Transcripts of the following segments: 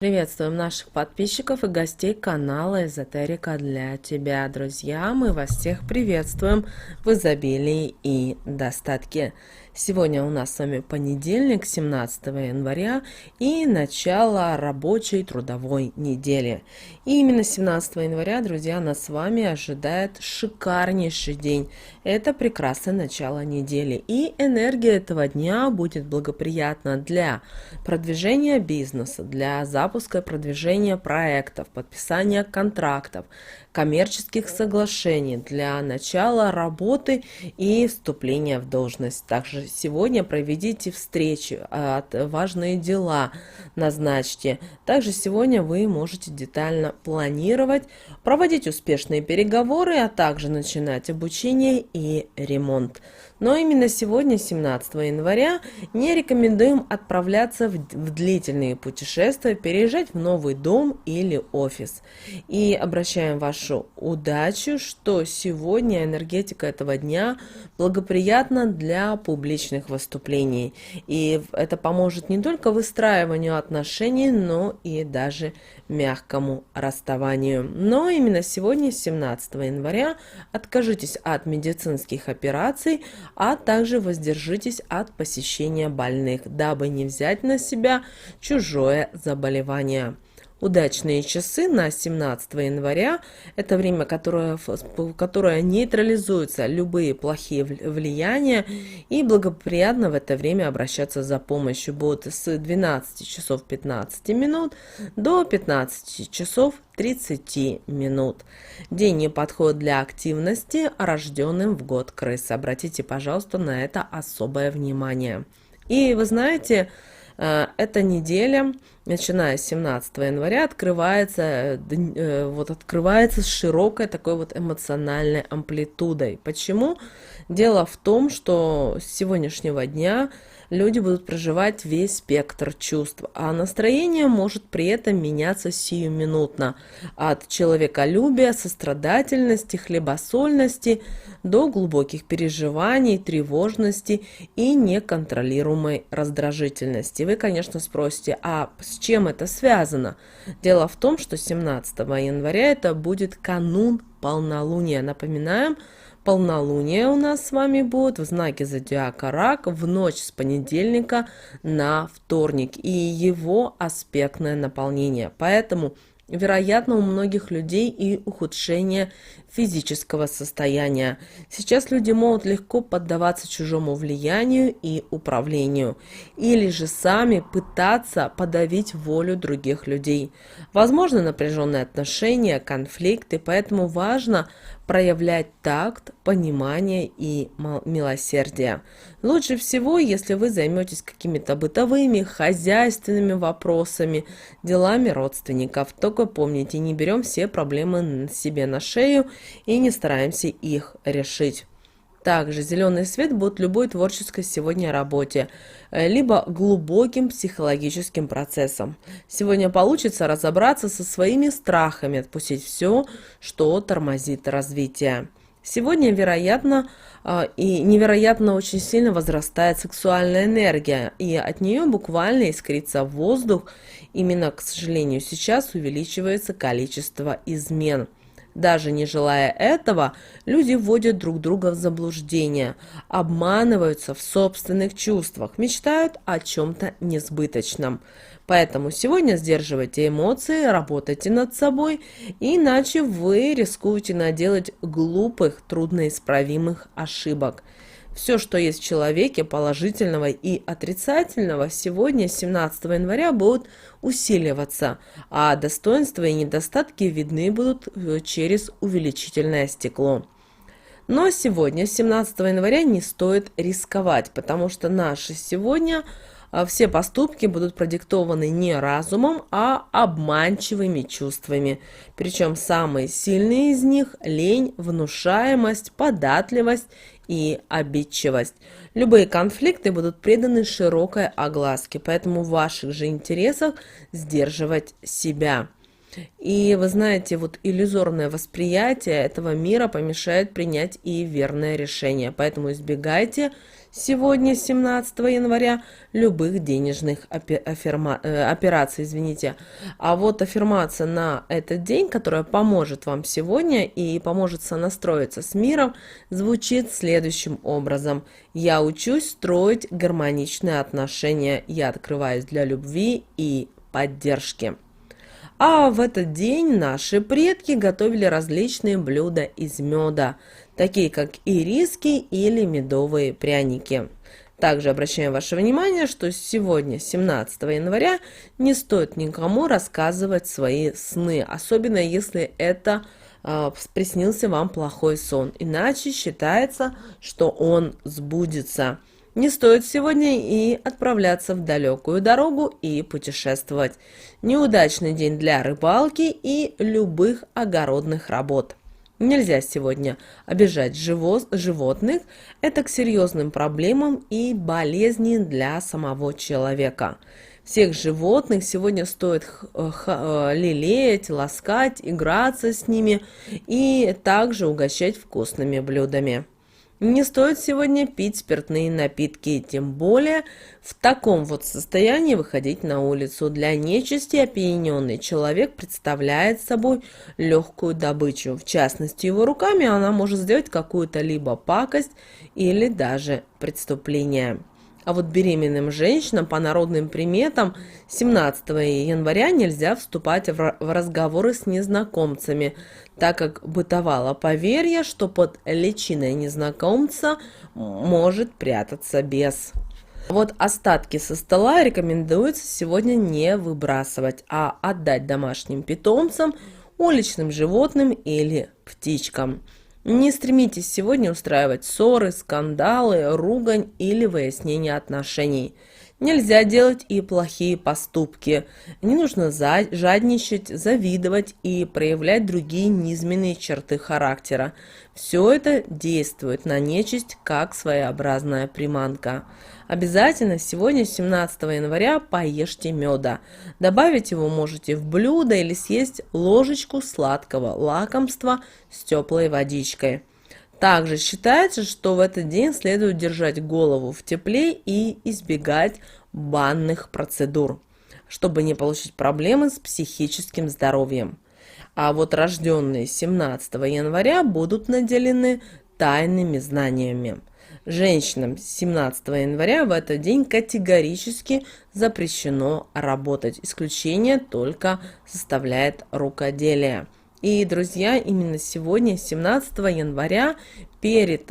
Приветствуем наших подписчиков и гостей канала Эзотерика для тебя, друзья. Мы вас всех приветствуем в изобилии и достатке. Сегодня у нас с вами понедельник, 17 января и начало рабочей трудовой недели. И именно 17 января, друзья, нас с вами ожидает шикарнейший день. Это прекрасное начало недели. И энергия этого дня будет благоприятна для продвижения бизнеса, для запуска и продвижения проектов, подписания контрактов, коммерческих соглашений, для начала работы и вступления в должность. Также сегодня проведите встречи, важные дела назначьте. Также сегодня вы можете детально планировать, проводить успешные переговоры, а также начинать обучение и ремонт. Но именно сегодня, 17 января, не рекомендуем отправляться в длительные путешествия, переезжать в новый дом или офис. И обращаем вашу удачу, что сегодня энергетика этого дня благоприятна для публичных выступлений. И это поможет не только выстраиванию отношений, но и даже мягкому расставанию. Но именно сегодня, 17 января, откажитесь от медицинских операций, а также воздержитесь от посещения больных, дабы не взять на себя чужое заболевание. Удачные часы на 17 января – это время, которое нейтрализуются любые плохие влияния, и благоприятно в это время обращаться за помощью будут с 12 часов 15 минут до 15 часов 30 минут. День не подходит для активности рожденным в год крысы. Обратите, пожалуйста, на это особое внимание. И вы знаете, эта неделя, начиная с 17 января, открывается с широкой такой вот эмоциональной амплитудой. Почему? Дело в том, что с сегодняшнего дня люди будут проживать весь спектр чувств, а настроение может при этом меняться сиюминутно. От человеколюбия, сострадательности, хлебосольности до глубоких переживаний, тревожности и неконтролируемой раздражительности. Вы, конечно, спросите, а с чем это связано? Дело в том, что 17 января это будет канун полнолуния. Напоминаем, полнолуние у нас с вами будет в знаке зодиака Рак в ночь с понедельника на вторник и его аспектное наполнение. Поэтому, вероятно, у многих людей и ухудшение физического состояния. Сейчас люди могут легко поддаваться чужому влиянию и управлению, или же сами пытаться подавить волю других людей. Возможно, напряженные отношения, конфликты, поэтому важно проявлять такт, понимание и милосердие. Лучше всего, если вы займетесь какими-то бытовыми, хозяйственными вопросами, делами родственников. Только помните, не берем все проблемы себе на шею и не стараемся их решить. Также зеленый свет будет любой творческой сегодня работе, либо глубоким психологическим процессом. Сегодня получится разобраться со своими страхами, отпустить все, что тормозит развитие. Сегодня, вероятно, и невероятно очень сильно возрастает сексуальная энергия, и от нее буквально искрится воздух. Именно, к сожалению, сейчас увеличивается количество измен. Даже не желая этого, люди вводят друг друга в заблуждение, обманываются в собственных чувствах, мечтают о чем-то несбыточном. Поэтому сегодня сдерживайте эмоции, работайте над собой, иначе вы рискуете наделать глупых, трудноисправимых ошибок. Все, что есть в человеке, положительного и отрицательного, сегодня, 17 января, будут усиливаться, а достоинства и недостатки видны будут через увеличительное стекло. Но сегодня, 17 января, не стоит рисковать, потому что наши сегодня все поступки будут продиктованы не разумом, а обманчивыми чувствами. Причем самые сильные из них – лень, внушаемость, податливость и обидчивость. Любые конфликты будут преданы широкой огласке, поэтому в ваших же интересах сдерживать себя. И вы знаете, вот иллюзорное восприятие этого мира помешает принять и верное решение. Поэтому избегайте сегодня, 17 января, любых денежных операций, извините. А вот аффирмация на этот день, которая поможет вам сегодня и поможет сонастроиться с миром, звучит следующим образом. Я учусь строить гармоничные отношения. Я открываюсь для любви и поддержки. А в этот день наши предки готовили различные блюда из меда, такие как ириски или медовые пряники. Также обращаем ваше внимание, что сегодня, 17 января, не стоит никому рассказывать свои сны, особенно если это приснился вам плохой сон, иначе считается, что он сбудется. Не стоит сегодня и отправляться в далекую дорогу и путешествовать. Неудачный день для рыбалки и любых огородных работ. Нельзя сегодня обижать животных, это к серьезным проблемам и болезни для самого человека. Всех животных сегодня стоит лелеять, ласкать, играться с ними и также угощать вкусными блюдами. Не стоит сегодня пить спиртные напитки, тем более в таком вот состоянии выходить на улицу. Для нечисти опьяненный человек представляет собой легкую добычу. В частности, его руками она может сделать какую-то либо пакость или даже преступление. А вот беременным женщинам по народным приметам 17 января нельзя вступать в разговоры с незнакомцами, так как бытовало поверье, что под личиной незнакомца может прятаться бес. Вот остатки со стола рекомендуется сегодня не выбрасывать, а отдать домашним питомцам, уличным животным или птичкам. Не стремитесь сегодня устраивать ссоры, скандалы, ругань или выяснение отношений. Нельзя делать и плохие поступки. Не нужно жадничать, завидовать и проявлять другие низменные черты характера. Все это действует на нечисть как своеобразная приманка. Обязательно сегодня, 17 января, поешьте меда. Добавить его можете в блюдо или съесть ложечку сладкого лакомства с теплой водичкой. Также считается, что в этот день следует держать голову в тепле и избегать банных процедур, чтобы не получить проблемы с психическим здоровьем. А вот рожденные 17 января будут наделены тайными знаниями. Женщинам 17 января в этот день категорически запрещено работать. Исключение только составляет рукоделие. И, друзья, именно сегодня, 17 января, перед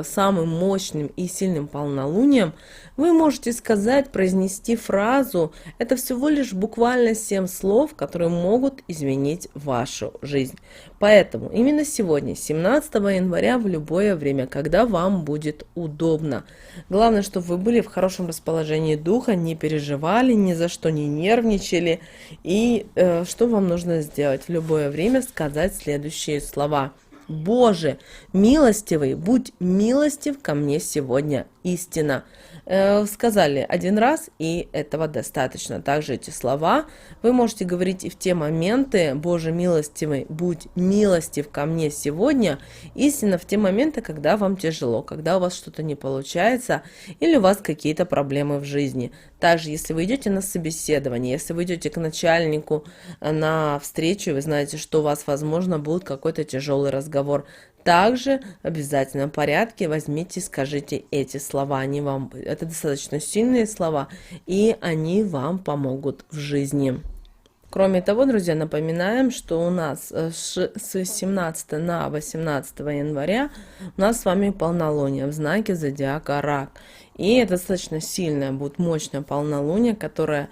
самым мощным и сильным полнолунием, вы можете сказать, произнести фразу. Это всего лишь буквально 7 слов, которые могут изменить вашу жизнь. Поэтому именно сегодня, 17 января, в любое время, когда вам будет удобно. Главное, чтобы вы были в хорошем расположении духа, не переживали, ни за что не нервничали. И что вам нужно сделать? В любое время сказать следующие слова. Боже, милостивый, будь милостив ко мне сегодня, истина. Сказали один раз, и этого достаточно. Также эти слова вы можете говорить и в те моменты: Боже, милостивый, будь милостив ко мне сегодня, истина, в те моменты, когда вам тяжело, когда у вас что-то не получается или у вас какие-то проблемы в жизни. Также, если вы идете на собеседование, если вы идете к начальнику на встречу, вы знаете, что у вас, возможно, будет какой-то тяжелый разговор, также в обязательном порядке возьмите и скажите эти слова. Это достаточно сильные слова, и они вам помогут в жизни. Кроме того, друзья, напоминаем, что у нас с 17 на 18 января у нас с вами полнолуние в знаке зодиака Рак. И это достаточно сильное, будет мощное полнолуние, которое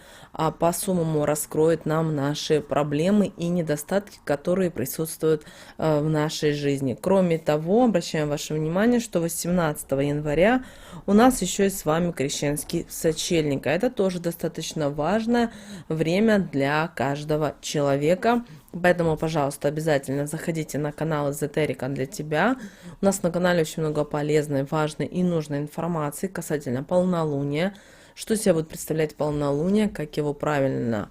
по-сумму раскроет нам наши проблемы и недостатки, которые присутствуют в нашей жизни. Кроме того, обращаем ваше внимание, что 18 января у нас еще и с вами крещенский сочельник. Это тоже достаточно важное время для каждого человека. Поэтому, пожалуйста, обязательно заходите на канал Эзотерика для тебя. У нас на канале очень много полезной, важной и нужной информации касательно полнолуния, что себя будет представлять полнолуние, как его правильно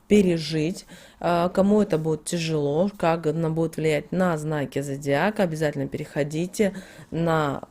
пережить, кому это будет тяжело, как оно будет влиять на знаки зодиака. Обязательно переходите на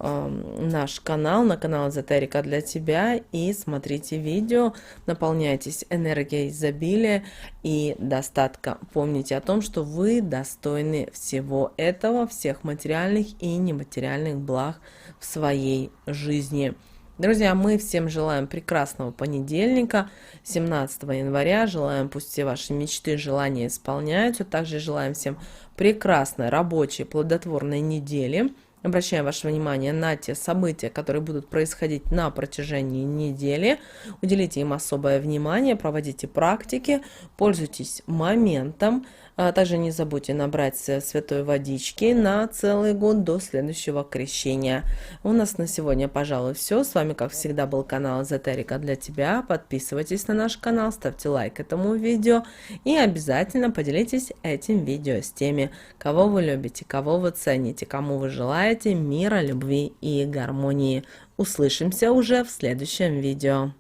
наш канал, на канал Эзотерика для тебя, и смотрите видео, наполняйтесь энергией изобилия и достатка. Помните о том, что вы достойны всего этого, всех материальных и нематериальных благ в своей жизни. Друзья, мы всем желаем прекрасного понедельника, 17 января. Желаем, пусть все ваши мечты, желания исполняются. Также желаем всем прекрасной, рабочей, плодотворной недели. Обращаем ваше внимание на те события, которые будут происходить на протяжении недели. Уделите им особое внимание, проводите практики, пользуйтесь моментом. Также не забудьте набрать святой водички на целый год до следующего крещения. У нас на сегодня, пожалуй, все. С вами, как всегда, был канал Эзотерика для тебя. Подписывайтесь на наш канал, ставьте лайк этому видео и обязательно поделитесь этим видео с теми, кого вы любите, кого вы цените, кому вы желаете мира, любви и гармонии. Услышимся уже в следующем видео.